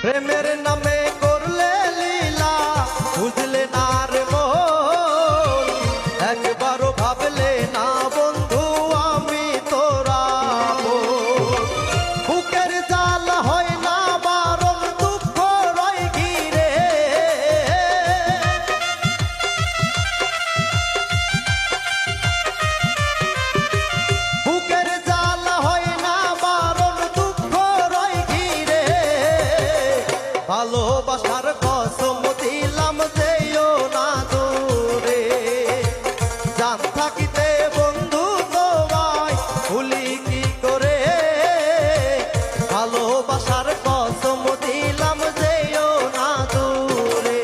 প্রেমের নামে করলে লীলা বুঝলে না রে মন, একবারও ভাবলে না বন্ধু আমি তোরা বুকের জাল হয় না বারণ দুঃখ রয় ঘিরে, বুকের জাল হয় না বারণ দুঃখ রয় ঘিরে, ভালোবাসার কসম দিলাম যেও না দূরে, জান থাকিতে বন্ধু তোমায় ভুলি কি করে, ভালোবাসার কসম দিলাম যেও না দূরে।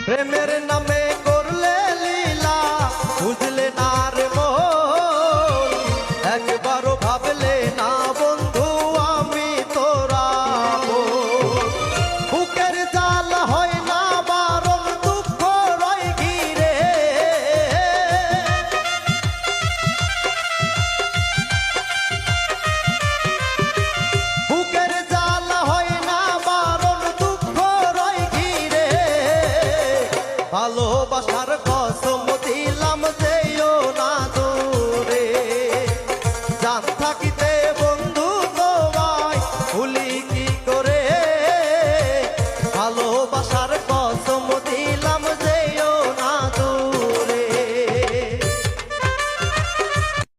প্রেমের নামে করলে লীলা বুঝলে না রে মন, একবারও ভাবলে না বন্ধু আমি তোরা বুকের জাল হয় না বারণ দুঃখ রয় ঘিরে, বুকের জাল হয় না বারণ দুঃখ রয় ঘিরে, ভালোবাসার